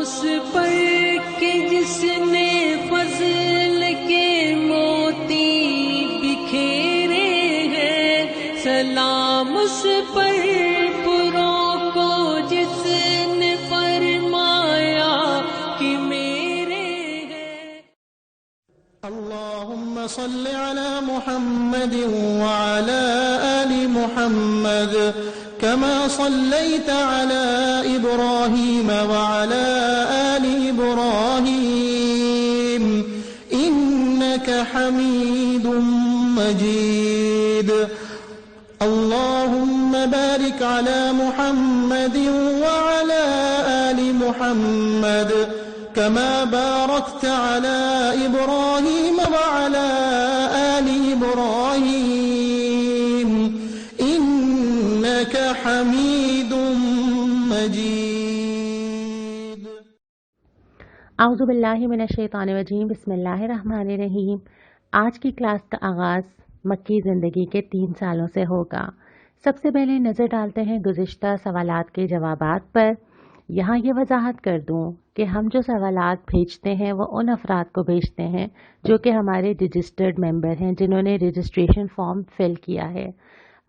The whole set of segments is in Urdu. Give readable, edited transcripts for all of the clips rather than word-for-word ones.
اس پر کہ جس نے فضل کے موتی بکھیرے ہیں، سلام اس پر پروں کو جس نے فرمایا کہ میرے ہیں۔ اللهم صل على محمد وعلى آل محمد كما صليت على إبراهيم وعلى آل إبراهيم إنك حميد مجيد اللهم بارك على محمد وعلى آل محمد كما باركت على إبراهيم وعلى آل إبراهيم إنك حميد مجيد۔ اعوذ باللہ من الشیطان الرجیم، بسم اللہ الرحمن الرحیم۔ آج کی کلاس کا آغاز مکی زندگی کے 3 سالوں سے ہوگا۔ سب سے پہلے نظر ڈالتے ہیں گزشتہ سوالات کے جوابات پر۔ یہاں یہ وضاحت کر دوں کہ ہم جو سوالات بھیجتے ہیں وہ ان افراد کو بھیجتے ہیں جو کہ ہمارے رجسٹرڈ ممبر ہیں، جنہوں نے رجسٹریشن فارم فل کیا ہے۔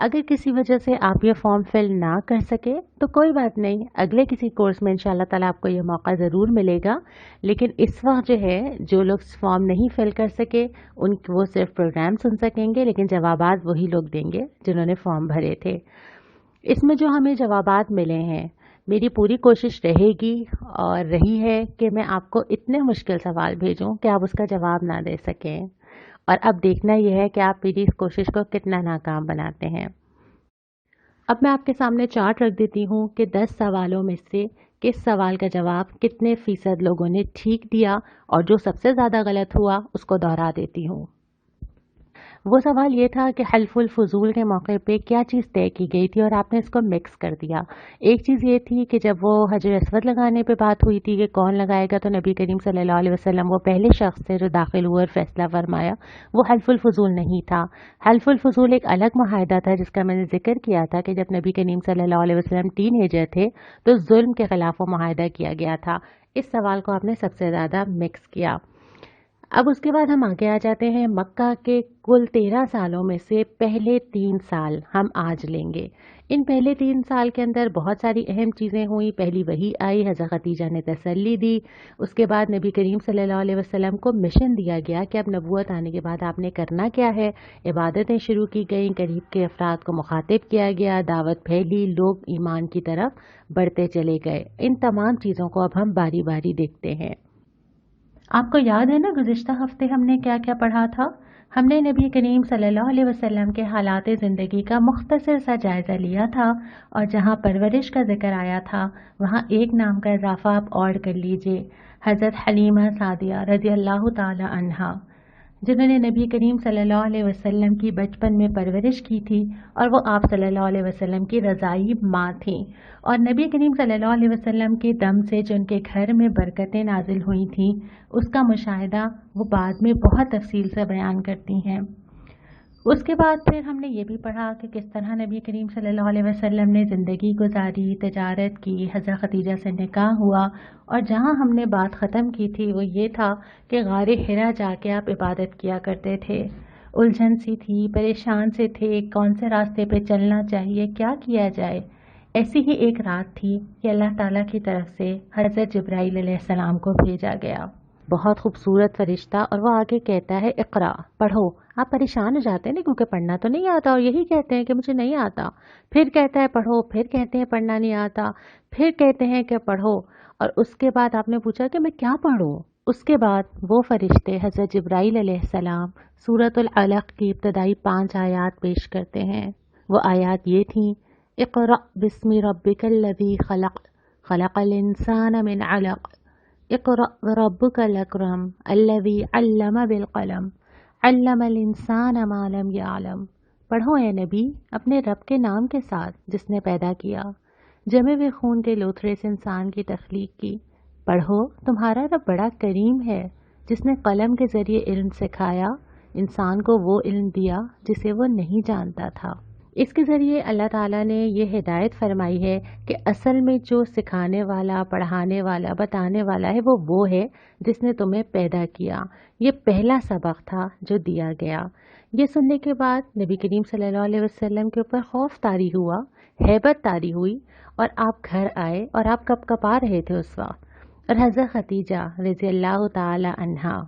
اگر کسی وجہ سے آپ یہ فارم فل نہ کر سکے تو کوئی بات نہیں، اگلے کسی کورس میں انشاءاللہ تعالیٰ آپ کو یہ موقع ضرور ملے گا، لیکن اس وقت جو ہے جو لوگ فارم نہیں فل کر سکے وہ صرف پروگرام سن سکیں گے، لیکن جوابات وہی لوگ دیں گے جنہوں نے فارم بھرے تھے۔ اس میں جو ہمیں جوابات ملے ہیں، میری پوری کوشش رہے گی اور رہی ہے کہ میں آپ کو اتنے مشکل سوال بھیجوں کہ آپ اس کا جواب نہ دے سکیں، اور اب دیکھنا یہ ہے کہ آپ میری اس کوشش کو کتنا ناکام بناتے ہیں۔ اب میں آپ کے سامنے چارٹ رکھ دیتی ہوں کہ 10 سوالوں میں سے کس سوال کا جواب کتنے فیصد لوگوں نے ٹھیک دیا، اور جو سب سے زیادہ غلط ہوا اس کو دوہرا دیتی ہوں۔ وہ سوال یہ تھا کہ حلف الفضول کے موقع پہ کیا چیز طے کی گئی تھی اور آپ نے اس کو مکس کر دیا۔ ایک چیز یہ تھی کہ جب وہ حجر اسود لگانے پہ بات ہوئی تھی کہ کون لگائے گا، تو نبی کریم صلی اللہ علیہ وسلم وہ پہلے شخص تھے جو داخل ہوئے اور فیصلہ فرمایا، وہ حلف الفضول نہیں تھا۔ حلف الفضول ایک الگ معاہدہ تھا جس کا میں نے ذکر کیا تھا کہ جب نبی کریم صلی اللہ علیہ وسلم ٹین ایجر تھے تو ظلم کے خلاف وہ معاہدہ کیا گیا تھا۔ اس سوال کو آپ نے سب سے زیادہ مکس کیا۔ اب اس کے بعد ہم آگے آ جاتے ہیں، مکہ کے کل 13 سالوں میں سے پہلے 3 سال ہم آج لیں گے۔ ان پہلے 3 سال کے اندر بہت ساری اہم چیزیں ہوئیں۔ پہلی وحی آئی، حضرت خدیجہ نے تسلی دی، اس کے بعد نبی کریم صلی اللہ علیہ وسلم کو مشن دیا گیا کہ اب نبوت آنے کے بعد آپ نے کرنا کیا ہے۔ عبادتیں شروع کی گئیں، قریب کے افراد کو مخاطب کیا گیا، دعوت پھیلی، لوگ ایمان کی طرف بڑھتے چلے گئے۔ ان تمام چیزوں کو اب ہم باری باری دیکھتے ہیں۔ آپ کو یاد ہے نا گزشتہ ہفتے ہم نے کیا کیا پڑھا تھا؟ ہم نے نبی کریم صلی اللہ علیہ وسلم کے حالات زندگی کا مختصر سا جائزہ لیا تھا، اور جہاں پرورش کا ذکر آیا تھا وہاں ایک نام کا اضافہ آپ اور کر لیجئے، حضرت حلیمہ سعدیہ رضی اللہ تعالی عنہا، جنہوں نے نبی کریم صلی اللہ علیہ وسلم کی بچپن میں پرورش کی تھی، اور وہ آپ صلی اللہ علیہ وسلم کی رضائی ماں تھیں، اور نبی کریم صلی اللہ علیہ وسلم کے دم سے جو ان کے گھر میں برکتیں نازل ہوئی تھیں اس کا مشاہدہ وہ بعد میں بہت تفصیل سے بیان کرتی ہیں۔ اس کے بعد پھر ہم نے یہ بھی پڑھا کہ کس طرح نبی کریم صلی اللہ علیہ وسلم نے زندگی گزاری، تجارت کی، حضرت خدیجہ سے نکاح ہوا، اور جہاں ہم نے بات ختم کی تھی وہ یہ تھا کہ غار حرا جا کے آپ عبادت کیا کرتے تھے۔ الجھن سی تھی، پریشان سے تھے، کون سے راستے پہ چلنا چاہیے، کیا کیا جائے۔ ایسی ہی ایک رات تھی کہ اللہ تعالیٰ کی طرف سے حضرت جبرائیل علیہ السلام کو بھیجا گیا، بہت خوبصورت فرشتہ، اور وہ آگے کہتا ہے اقرا، پڑھو۔ آپ پریشان ہو جاتے ہیں نا کیونکہ پڑھنا تو نہیں آتا، اور یہی کہتے ہیں کہ مجھے نہیں آتا، پھر کہتا ہے پڑھو، پھر کہتے ہیں پڑھنا نہیں آتا، پھر کہتے ہیں کہ پڑھو، اور اس کے بعد آپ نے پوچھا کہ میں کیا پڑھوں۔ اس کے بعد وہ فرشتے حضرت جبرائیل علیہ السلام سورۃ العلق کی ابتدائی 5 آیات پیش کرتے ہیں۔ وہ آیات یہ تھیں، اقرأ بسم ربک الذی خلق، خلق الانسان من علق، اقرأ وربک الاکرم الذی علم بالقلم، علم الانسان ما لم یعلم۔ پڑھو اے نبی اپنے رب کے نام کے ساتھ جس نے پیدا کیا، جمے ہوئے خون کے لوتھڑے سے انسان کی تخلیق کی۔ پڑھو تمہارا رب بڑا کریم ہے جس نے قلم کے ذریعے علم سکھایا، انسان کو وہ علم دیا جسے وہ نہیں جانتا تھا۔ اس کے ذریعے اللہ تعالیٰ نے یہ ہدایت فرمائی ہے کہ اصل میں جو سکھانے والا، پڑھانے والا، بتانے والا ہے وہ ہے جس نے تمہیں پیدا کیا۔ یہ پہلا سبق تھا جو دیا گیا۔ یہ سننے کے بعد نبی کریم صلی اللہ علیہ وسلم کے اوپر خوف طاری ہوا، ہیبت طاری ہوئی، اور آپ گھر آئے اور آپ کپ کپا رہے تھے اس وقت۔ اور حضرت خدیجہ رضی اللہ تعالی عنہا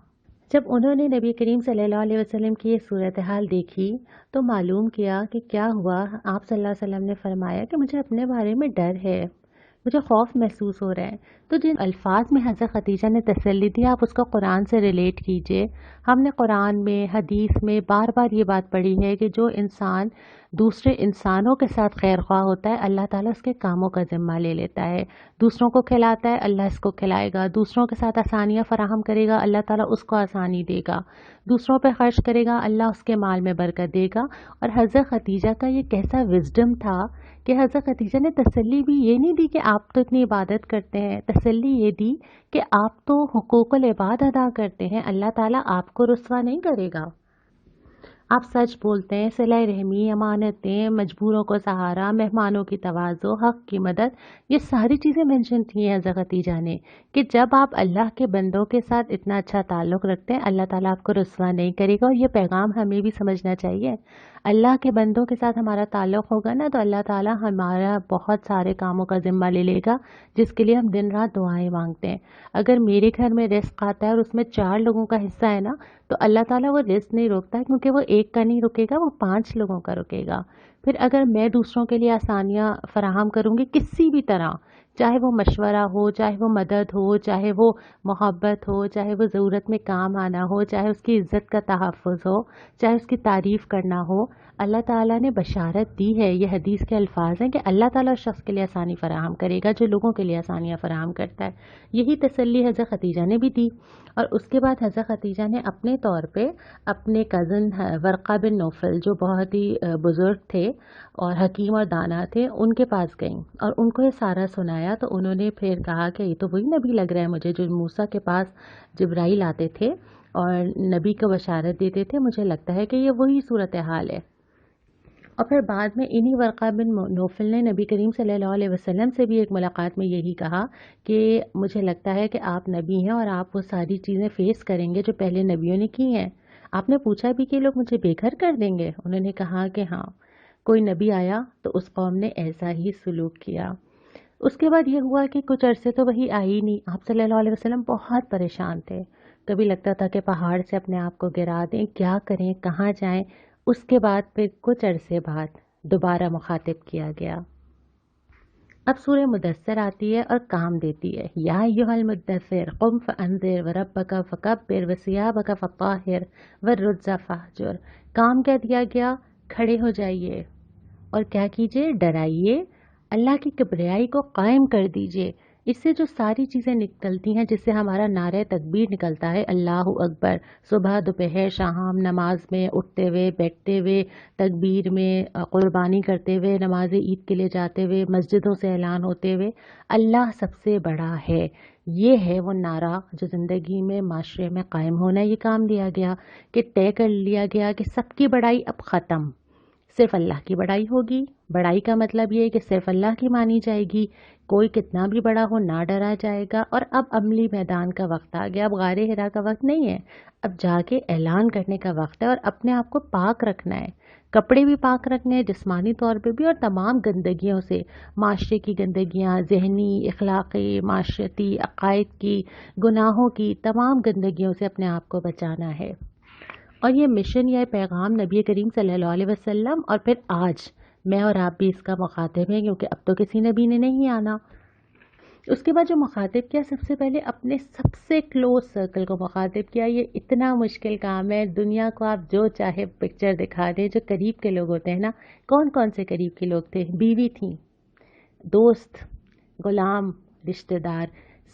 جب انہوں نے نبی کریم صلی اللہ علیہ وسلم کی یہ صورتحال دیکھی تو معلوم کیا کہ کیا ہوا۔ آپ صلی اللہ علیہ وسلم نے فرمایا کہ مجھے اپنے بارے میں ڈر ہے، مجھے خوف محسوس ہو رہا ہے۔ تو جن الفاظ میں حضرت خدیجہ نے تسلی دی آپ اس کو قرآن سے ریلیٹ کیجئے۔ ہم نے قرآن میں، حدیث میں بار بار یہ بات پڑھی ہے کہ جو انسان دوسرے انسانوں کے ساتھ خیر خواہ ہوتا ہے، اللہ تعالیٰ اس کے کاموں کا ذمہ لے لیتا ہے۔ دوسروں کو کھلاتا ہے، اللہ اس کو کھلائے گا۔ دوسروں کے ساتھ آسانیاں فراہم کرے گا، اللہ تعالیٰ اس کو آسانی دے گا۔ دوسروں پہ خرچ کرے گا، اللہ اس کے مال میں برکت دے گا۔ اور حضرت خدیجہ کا یہ کیسا وزڈم تھا کہ حضرت خدیجہ نے تسلی بھی یہ نہیں دی کہ آپ تو اتنی عبادت کرتے ہیں، تسلی یہ دی کہ آپ تو حقوق العباد ادا کرتے ہیں، اللہ تعالیٰ آپ کو رسوا نہیں کرے گا۔ آپ سچ بولتے ہیں، صلہ رحمی، امانتیں، مجبوروں کو سہارا، مہمانوں کی تواضع، حق کی مدد، یہ ساری چیزیں مینشن کی ہیں حضرت خدیجہ نے کہ جب آپ اللہ کے بندوں کے ساتھ اتنا اچھا تعلق رکھتے ہیں، اللہ تعالیٰ آپ کو رسوا نہیں کرے گا۔ اور یہ پیغام ہمیں بھی سمجھنا چاہیے۔ اللہ کے بندوں کے ساتھ ہمارا تعلق ہوگا نا تو اللہ تعالیٰ ہمارا بہت سارے کاموں کا ذمہ لے لے گا جس کے لیے ہم دن رات دعائیں مانگتے ہیں۔ اگر میرے گھر میں رزق آتا ہے اور اس میں 4 لوگوں کا حصہ ہے نا تو اللہ تعالیٰ وہ رزق نہیں روکتا ہے، کیونکہ وہ ایک کا نہیں رکے گا، وہ 5 لوگوں کا رکے گا۔ پھر اگر میں دوسروں کے لیے آسانیاں فراہم کروں گی کسی بھی طرح، چاہے وہ مشورہ ہو، چاہے وہ مدد ہو، چاہے وہ محبت ہو، چاہے وہ ضرورت میں کام آنا ہو، چاہے اس کی عزت کا تحفظ ہو، چاہے اس کی تعریف کرنا ہو، اللہ تعالیٰ نے بشارت دی ہے۔ یہ حدیث کے الفاظ ہیں کہ اللہ تعالیٰ اس شخص کے لیے آسانی فراہم کرے گا جو لوگوں کے لیے آسانیاں فراہم کرتا ہے۔ یہی تسلی حضرت خدیجہ نے بھی دی۔ اور اس کے بعد حضرت خدیجہ نے اپنے طور پہ اپنے کزن ورقہ بن نوفل جو بہت ہی بزرگ تھے اور حکیم اور دانا تھے، ان کے پاس گئیں اور ان کو یہ سارا سنایا۔ تو انہوں نے پھر کہا کہ یہ تو وہی نبی لگ رہا ہے مجھے جو موسیٰ کے پاس جبرائیل آتے تھے اور نبی کو بشارت دیتے تھے، مجھے لگتا ہے کہ یہ وہی صورتحال ہے۔ اور پھر بعد میں انہی ورقہ بن نوفل نے نبی کریم صلی اللہ علیہ وسلم سے بھی ایک ملاقات میں یہی کہا کہ مجھے لگتا ہے کہ آپ نبی ہیں اور آپ وہ ساری چیزیں فیس کریں گے جو پہلے نبیوں نے کی ہیں۔ آپ نے پوچھا بھی کہ لوگ مجھے بے گھر کر دیں گے؟ انہوں نے کہا کہ ہاں، کوئی نبی آیا تو اس قوم نے ایسا ہی سلوک کیا۔ اس کے بعد یہ ہوا کہ کچھ عرصے تو وہی آئی نہیں۔ آپ صلی اللہ علیہ وسلم بہت پریشان تھے، کبھی لگتا تھا کہ پہاڑ سے اپنے آپ کو گرا دیں، کیا کریں، کہاں جائیں۔ اس کے بعد پھر کچھ عرصے بعد دوبارہ مخاطب کیا گیا۔ اب سورہ مدثر آتی ہے اور کام دیتی ہے، یا ایھا المدثر قم فانذر وربک فکبر وثیابک فطہر والرجز فاہجر۔ کام کیا دیا گیا؟ کھڑے ہو جائیے اور کیا کیجئے؟ ڈرائیے، اللہ کی کبریائی کو قائم کر دیجئے۔ اس سے جو ساری چیزیں نکلتی ہیں، جس سے ہمارا نعرہ تکبیر نکلتا ہے، اللہ اکبر، صبح دوپہر شام، نماز میں اٹھتے ہوئے، بیٹھتے ہوئے، تکبیر میں، قربانی کرتے ہوئے، نماز عید کے لیے جاتے ہوئے، مسجدوں سے اعلان ہوتے ہوئے، اللہ سب سے بڑا ہے، یہ ہے وہ نعرہ جو زندگی میں، معاشرے میں قائم ہونا ہے۔ یہ کام دیا گیا کہ طے کر لیا گیا کہ سب کی بڑائی اب ختم، صرف اللہ کی بڑائی ہوگی۔ بڑائی کا مطلب یہ ہے کہ صرف اللہ کی مانی جائے گی، کوئی کتنا بھی بڑا ہو نہ ڈرا جائے گا۔ اور اب عملی میدان کا وقت آ گیا، اب غار حرا کا وقت نہیں ہے، اب جا کے اعلان کرنے کا وقت ہے اور اپنے آپ کو پاک رکھنا ہے، کپڑے بھی پاک رکھنے ہیں جسمانی طور پہ بھی، اور تمام گندگیوں سے، معاشرے کی گندگیاں، ذہنی، اخلاقی، معاشرتی، عقائد کی، گناہوں کی، تمام گندگیوں سے اپنے آپ کو بچانا ہے۔ اور یہ مشن یا پیغام نبی کریم صلی اللہ علیہ وسلم اور پھر آج میں اور آپ بھی اس کا مخاطب ہیں، کیونکہ اب تو کسی نبی نے نہیں آنا۔ اس کے بعد جو مخاطب کیا، سب سے پہلے اپنے سب سے کلوز سرکل کو مخاطب کیا۔ یہ اتنا مشکل کام ہے، دنیا کو آپ جو چاہے پکچر دکھا دیں، جو قریب کے لوگ ہوتے ہیں نا، کون کون سے قریب کے لوگ تھے؟ بیوی تھیں، دوست، غلام، رشتہ دار،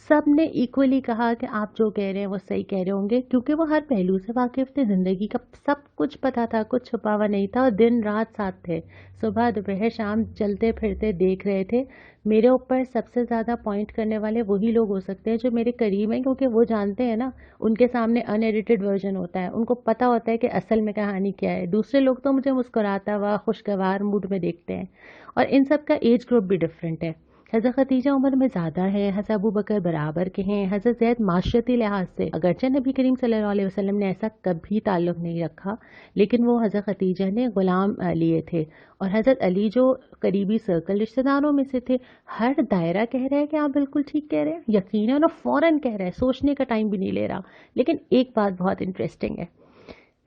سب نے ایکولی کہا کہ آپ جو کہہ رہے ہیں وہ صحیح کہہ رہے ہوں گے، کیونکہ وہ ہر پہلو سے واقف تھے، زندگی کا سب کچھ پتہ تھا، کچھ چھپا ہوا نہیں تھا، اور دن رات ساتھ تھے، صبح دوپہر شام چلتے پھرتے دیکھ رہے تھے۔ میرے اوپر سب سے زیادہ پوائنٹ کرنے والے وہی لوگ ہو سکتے ہیں جو میرے قریب ہیں، کیونکہ وہ جانتے ہیں نا، ان کے سامنے ان ایڈیٹڈ ورژن ہوتا ہے، ان کو پتہ ہوتا ہے کہ اصل میں کہانی کیا ہے۔ دوسرے لوگ تو مجھے مسکراتا ہوا خوشگوار موڈ میں دیکھتے ہیں، اور ان سب کا ایج گروپ بھی ڈفرینٹ ہے۔ حضرت خدیجہ عمر میں زیادہ ہے، حضرت ابو بکر برابر کے ہیں، حضرت زید معاشرتی لحاظ سے اگرچہ نبی کریم صلی اللہ علیہ وسلم نے ایسا کبھی تعلق نہیں رکھا، لیکن وہ حضرت خدیجہ نے غلام لیے تھے، اور حضرت علی جو قریبی سرکل رشتہ داروں میں سے تھے، ہر دائرہ کہہ رہا ہے کہ آپ بالکل ٹھیک کہہ رہے ہیں، یقیناً اور فوراً کہہ رہا ہے، سوچنے کا ٹائم بھی نہیں لے رہا۔ لیکن ایک بات بہت انٹرسٹنگ ہے،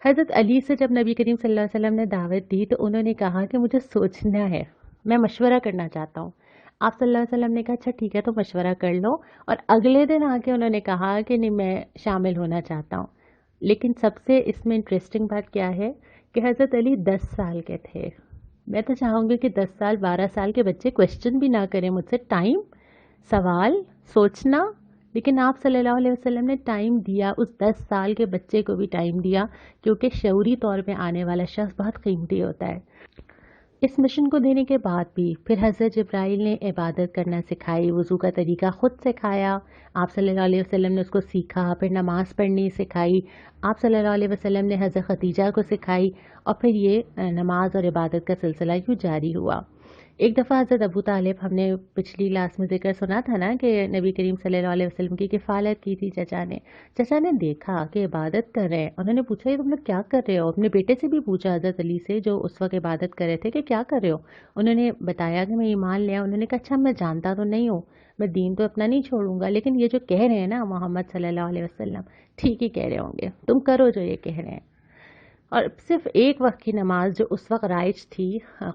حضرت علی سے جب نبی کریم صلی اللہ علیہ وسلم نے دعوت دی تو انہوں نے کہا کہ مجھے سوچنا ہے، میں مشورہ کرنا چاہتا ہوں۔ آپ صلی اللہ علیہ وسلم نے کہا اچھا ٹھیک ہے تو مشورہ کر لو، اور اگلے دن آ کے انہوں نے کہا کہ نہیں میں شامل ہونا چاہتا ہوں۔ لیکن سب سے اس میں انٹرسٹنگ بات کیا ہے کہ حضرت علی 10 سال کے تھے۔ میں تو چاہوں گی کہ 10 سال 12 سال کے بچے کویسچن بھی نہ کریں مجھ سے، ٹائم، سوال، سوچنا، لیکن آپ صلی اللہ علیہ وسلم نے ٹائم دیا، اس 10 سال کے بچے کو بھی ٹائم دیا، کیونکہ شعوری طور پہ آنے والا شخص بہت قیمتی ہوتا ہے۔ اس مشن کو دینے کے بعد بھی پھر حضرت جبرائیل نے عبادت کرنا سکھائی، وضو کا طریقہ خود سکھایا، آپ صلی اللہ علیہ وسلم نے اس کو سیکھا، پھر نماز پڑھنی سکھائی، آپ صلی اللہ علیہ وسلم نے حضرت خدیجہ کو سکھائی، اور پھر یہ نماز اور عبادت کا سلسلہ یوں جاری ہوا۔ ایک دفعہ حضرت ابو طالب، ہم نے پچھلی کلاس میں ذکر سنا تھا نا کہ نبی کریم صلی اللہ علیہ وسلم کی کفالت کی تھی چچا نے دیکھا کہ عبادت کر رہے ہیں، انہوں نے پوچھا یہ تم لوگ کیا کر رہے ہو؟ اپنے بیٹے سے بھی پوچھا حضرت علی سے جو اس وقت عبادت کر رہے تھے کہ کیا کر رہے ہو؟ انہوں نے بتایا کہ میں ایمان لیا۔ انہوں نے کہا اچھا میں جانتا تو نہیں ہوں، میں دین تو اپنا نہیں چھوڑوں گا، لیکن یہ جو کہہ رہے ہیں نا محمد صلی اللہ علیہ وسلم ٹھیک ہی کہہ رہے ہوں گے، تم کرو جو یہ کہہ رہے ہیں۔ اور صرف ایک وقت کی نماز جو اس وقت رائج تھی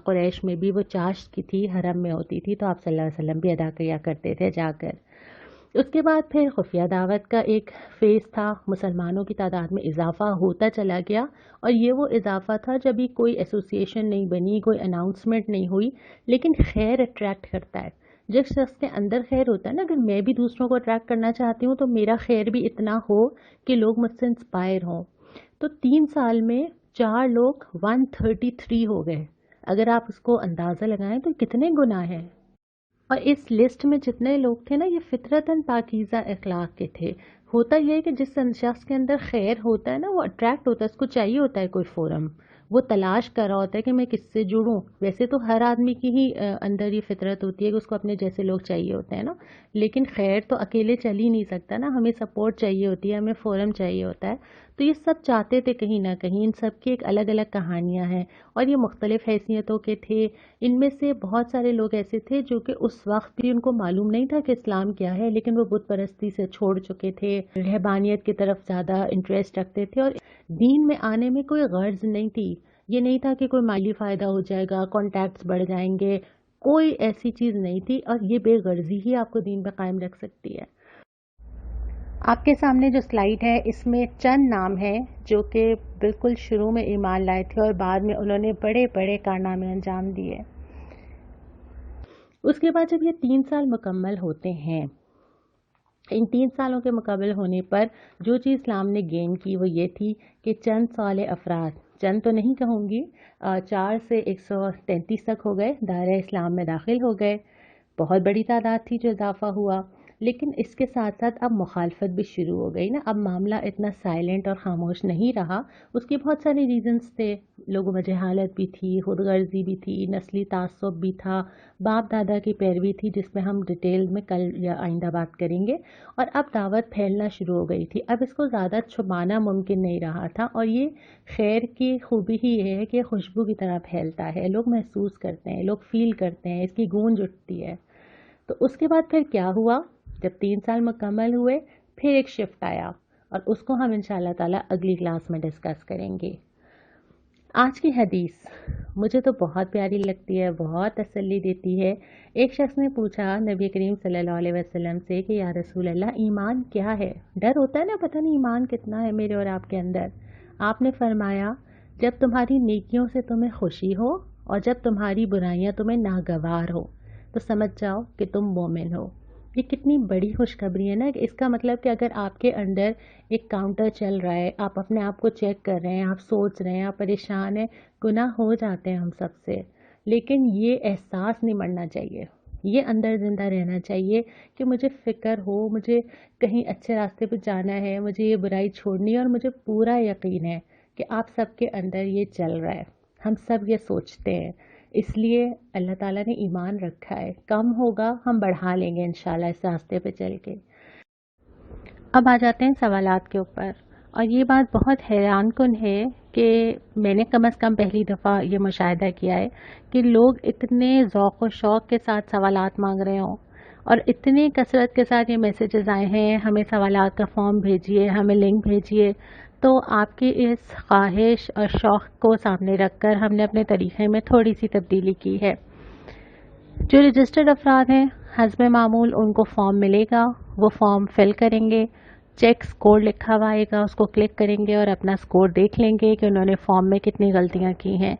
قریش میں بھی، وہ چاشت کی تھی، حرم میں ہوتی تھی، تو آپ صلی اللہ علیہ وسلم بھی ادا کیا کرتے تھے جا کر۔ اس کے بعد پھر خفیہ دعوت کا ایک فیز تھا، مسلمانوں کی تعداد میں اضافہ ہوتا چلا گیا، اور یہ وہ اضافہ تھا جب بھی کوئی ایسوسیشن نہیں بنی، کوئی اناؤنسمنٹ نہیں ہوئی، لیکن خیر اٹریکٹ کرتا ہے۔ جس شخص کے اندر خیر ہوتا ہے نا، اگر میں بھی دوسروں کو اٹریکٹ کرنا چاہتی ہوں تو میرا خیر بھی اتنا ہو کہ لوگ مجھ سے انسپائر ہوں۔ تو 3 سال میں 4 لوگ 133 ہو گئے، اگر آپ اس کو اندازہ لگائیں تو کتنے گناہ ہیں۔ اور اس لسٹ میں جتنے لوگ تھے نا، یہ فطرتاً پاکیزہ اخلاق کے تھے۔ ہوتا یہ ہے کہ جس شخص کے اندر خیر ہوتا ہے نا، وہ اٹریکٹ ہوتا ہے، اس کو چاہیے ہوتا ہے کوئی فورم، وہ تلاش کر رہا ہوتا ہے کہ میں کس سے جڑوں۔ ویسے تو ہر آدمی کی ہی اندر یہ فطرت ہوتی ہے کہ اس کو اپنے جیسے لوگ چاہیے ہوتے ہیں نا، لیکن خیر تو اکیلے چل ہی نہیں سکتا نا، ہمیں سپورٹ چاہیے ہوتی ہے، ہمیں فورم چاہیے ہوتا ہے۔ تو یہ سب چاہتے تھے کہیں نہ کہیں، ان سب کی ایک الگ الگ کہانیاں ہیں، اور یہ مختلف حیثیتوں کے تھے۔ ان میں سے بہت سارے لوگ ایسے تھے جو کہ اس وقت بھی ان کو معلوم نہیں تھا کہ اسلام کیا ہے، لیکن وہ بت پرستی سے چھوڑ چکے تھے، رہبانیت کی طرف زیادہ انٹرسٹ رکھتے تھے، اور دین میں آنے میں کوئی غرض نہیں تھی۔ یہ نہیں تھا کہ کوئی مالی فائدہ ہو جائے گا، کانٹیکٹس بڑھ جائیں گے، کوئی ایسی چیز نہیں تھی، اور یہ بے غرضی ہی آپ کو دین پہ قائم رکھ سکتی ہے۔ آپ کے سامنے جو سلائیڈ ہے اس میں چند نام ہیں جو کہ بالکل شروع میں ایمان لائے تھے اور بعد میں انہوں نے بڑے بڑے کارنامے انجام دیے۔ اس کے بعد جب یہ 3 سال مکمل ہوتے ہیں، ان 3 سالوں کے مکمل ہونے پر جو چیز اسلام نے گین کی وہ یہ تھی کہ چند صالح افراد، چند تو نہیں کہوں گی، 4 سے 133 تک ہو گئے، دائرہ اسلام میں داخل ہو گئے۔ بہت بڑی تعداد تھی جو اضافہ ہوا، لیکن اس کے ساتھ ساتھ اب مخالفت بھی شروع ہو گئی نا، اب معاملہ اتنا سائلنٹ اور خاموش نہیں رہا۔ اس کے بہت سارے ریزنز تھے، لوگوں میں جہالت بھی تھی، خود غرضی بھی تھی، نسلی تعصب بھی تھا، باپ دادا کی پیروی تھی جس میں ہم ڈیٹیل میں کل یا آئندہ بات کریں گے، اور اب دعوت پھیلنا شروع ہو گئی تھی۔ اب اس کو زیادہ چھپانا ممکن نہیں رہا تھا، اور یہ خیر کی خوبی ہی یہ ہے کہ خوشبو کی طرح پھیلتا ہے، لوگ محسوس کرتے ہیں، لوگ فیل کرتے ہیں، اس کی گونج اٹھتی ہے۔ تو اس کے بعد پھر کیا ہوا، جب 3 سال مکمل ہوئے پھر ایک شفٹ آیا، اور اس کو ہم انشاءاللہ تعالیٰ اگلی کلاس میں ڈسکس کریں گے۔ آج کی حدیث مجھے تو بہت پیاری لگتی ہے، بہت تسلی دیتی ہے۔ ایک شخص نے پوچھا نبی کریم صلی اللہ علیہ وسلم سے کہ یا رسول اللہ ایمان کیا ہے؟ ڈر ہوتا ہے نا، پتہ نہیں ایمان کتنا ہے میرے اور آپ کے اندر۔ آپ نے فرمایا جب تمہاری نیکیوں سے تمہیں خوشی ہو اور جب تمہاری برائیاں تمہیں ناگوار ہو تو سمجھ جاؤ کہ تم مومن ہو۔ یہ کتنی بڑی خوشخبری ہے نا، کہ اس کا مطلب کہ اگر آپ کے اندر ایک کاؤنٹر چل رہا ہے، آپ اپنے آپ کو چیک کر رہے ہیں، آپ سوچ رہے ہیں، آپ پریشان ہیں، گناہ ہو جاتے ہیں ہم سب سے، لیکن یہ احساس نہیں مرنا چاہیے، یہ اندر زندہ رہنا چاہیے کہ مجھے فکر ہو، مجھے کہیں اچھے راستے پہ جانا ہے، مجھے یہ برائی چھوڑنی ہے، اور مجھے پورا یقین ہے کہ آپ سب کے اندر یہ چل رہا ہے، ہم سب یہ سوچتے ہیں، اس لیے اللہ تعالیٰ نے ایمان رکھا ہے، کم ہوگا ہم بڑھا لیں گے انشاءاللہ اس راستے پہ چل کے۔ اب آ جاتے ہیں سوالات کے اوپر، اور یہ بات بہت حیران کن ہے کہ میں نے کم از کم پہلی دفعہ یہ مشاہدہ کیا ہے کہ لوگ اتنے ذوق و شوق کے ساتھ سوالات مانگ رہے ہوں، اور اتنی کثرت کے ساتھ یہ میسیجز آئے ہیں، ہمیں سوالات کا فارم بھیجیے، ہمیں لنک بھیجیے۔ تو آپ کی اس خواہش اور شوق کو سامنے رکھ کر ہم نے اپنے طریقے میں تھوڑی سی تبدیلی کی ہے۔ جو رجسٹرڈ افراد ہیں حسب معمول ان کو فارم ملے گا، وہ فارم فل کریں گے، چیک سکور لکھا ہوا آئے گا، اس کو کلک کریں گے اور اپنا سکور دیکھ لیں گے کہ انہوں نے فارم میں کتنی غلطیاں کی ہیں۔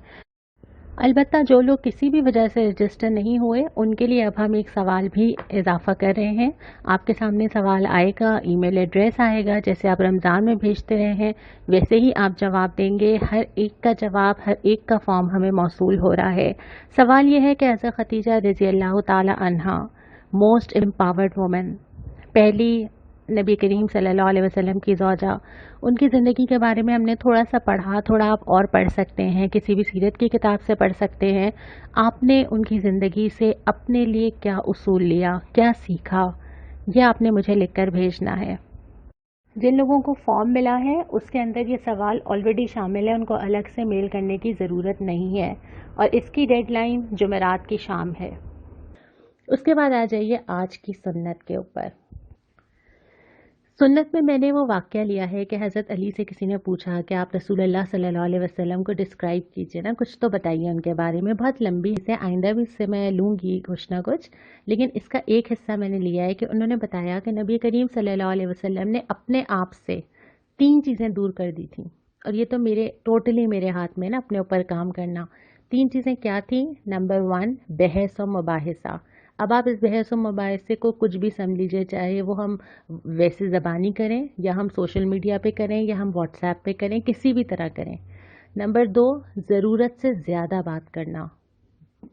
البتہ جو لوگ کسی بھی وجہ سے رجسٹر نہیں ہوئے ان کے لیے اب ہم ایک سوال بھی اضافہ کر رہے ہیں۔ آپ کے سامنے سوال آئے گا، ای میل ایڈریس آئے گا، جیسے آپ رمضان میں بھیجتے رہے ہیں ویسے ہی آپ جواب دیں گے۔ ہر ایک کا جواب، ہر ایک کا فارم ہمیں موصول ہو رہا ہے۔ سوال یہ ہے کہ حضرت خدیجہ رضی اللہ تعالی عنہا، موسٹ امپاورڈ وومن، پہلی نبی کریم صلی اللہ علیہ وسلم کی زوجہ، ان کی زندگی کے بارے میں ہم نے تھوڑا سا پڑھا، تھوڑا آپ اور پڑھ سکتے ہیں، کسی بھی سیرت کی کتاب سے پڑھ سکتے ہیں۔ آپ نے ان کی زندگی سے اپنے لیے کیا اصول لیا، کیا سیکھا، یہ آپ نے مجھے لکھ کر بھیجنا ہے۔ جن لوگوں کو فارم ملا ہے اس کے اندر یہ سوال آلریڈی شامل ہے، ان کو الگ سے میل کرنے کی ضرورت نہیں ہے، اور اس کی ڈیڈ لائن جمعرات کی شام ہے۔ اس کے بعد آ جائیے آج کی سنت کے اوپر۔ سنت میں نے وہ واقعہ لیا ہے کہ حضرت علی سے کسی نے پوچھا کہ آپ رسول اللہ صلی اللہ علیہ وسلم کو ڈسکرائب کیجئے نا، کچھ تو بتائیے ان کے بارے میں۔ بہت لمبی سے آئندہ بھی اس سے میں لوں گی کچھ نہ کچھ، لیکن اس کا ایک حصہ میں نے لیا ہے کہ انہوں نے بتایا کہ نبی کریم صلی اللہ علیہ وسلم نے اپنے آپ سے 3 چیزیں دور کر دی تھیں، اور یہ تو ٹوٹلی میرے ہاتھ میں نا اپنے اوپر کام کرنا۔ 3 چیزیں کیا تھیں؟ نمبر 1 بحث و مباحثہ۔ اب آپ اس بحث و مباحثے کو کچھ بھی سمجھ لیجیے، چاہے وہ ہم ویسے زبانی کریں یا ہم سوشل میڈیا پہ کریں یا ہم واٹس ایپ پہ کریں، کسی بھی طرح کریں۔ نمبر 2 ضرورت سے زیادہ بات کرنا،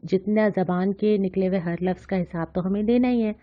جتنا زبان کے نکلے ہوئے ہر لفظ کا حساب تو ہمیں دینا ہی ہے۔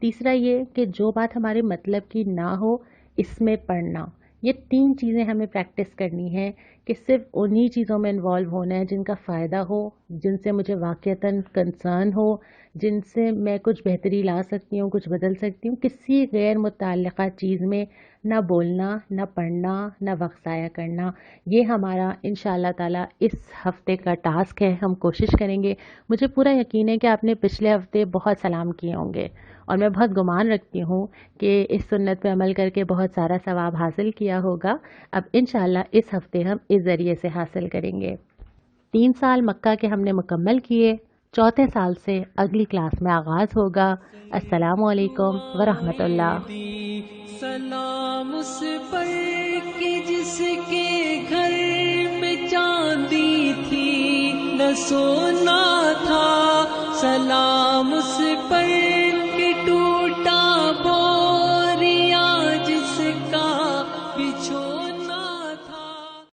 تیسرا یہ کہ جو بات ہمارے مطلب کی نہ ہو اس میں پڑھنا۔ یہ 3 چیزیں ہمیں پریکٹس کرنی ہے کہ صرف انہی چیزوں میں انوالو ہونا ہے جن کا فائدہ ہو، جن سے مجھے واقعتاً کنسرن ہو، جن سے میں کچھ بہتری لا سکتی ہوں، کچھ بدل سکتی ہوں۔ کسی غیر متعلقہ چیز میں نہ بولنا، نہ پڑھنا، نہ وقت ضائع کرنا۔ یہ ہمارا انشاءاللہ تعالیٰ اس ہفتے کا ٹاسک ہے، ہم کوشش کریں گے۔ مجھے پورا یقین ہے کہ آپ نے پچھلے ہفتے بہت سلام کیے ہوں گے، اور میں بہت گمان رکھتی ہوں کہ اس سنت پہ عمل کر کے بہت سارا ثواب حاصل کیا ہوگا۔ اب انشاءاللہ اس ہفتے ہم اس ذریعے سے حاصل کریں گے۔ 3 سال مکہ کے ہم نے مکمل کیے، 4تھے سال سے اگلی کلاس میں آغاز ہوگا۔ السلام علیکم ورحمۃ اللہ۔ سلام اس پر کہ جس کے گھر میں چاندی تھی نہ سونا تھا، سلام اس پر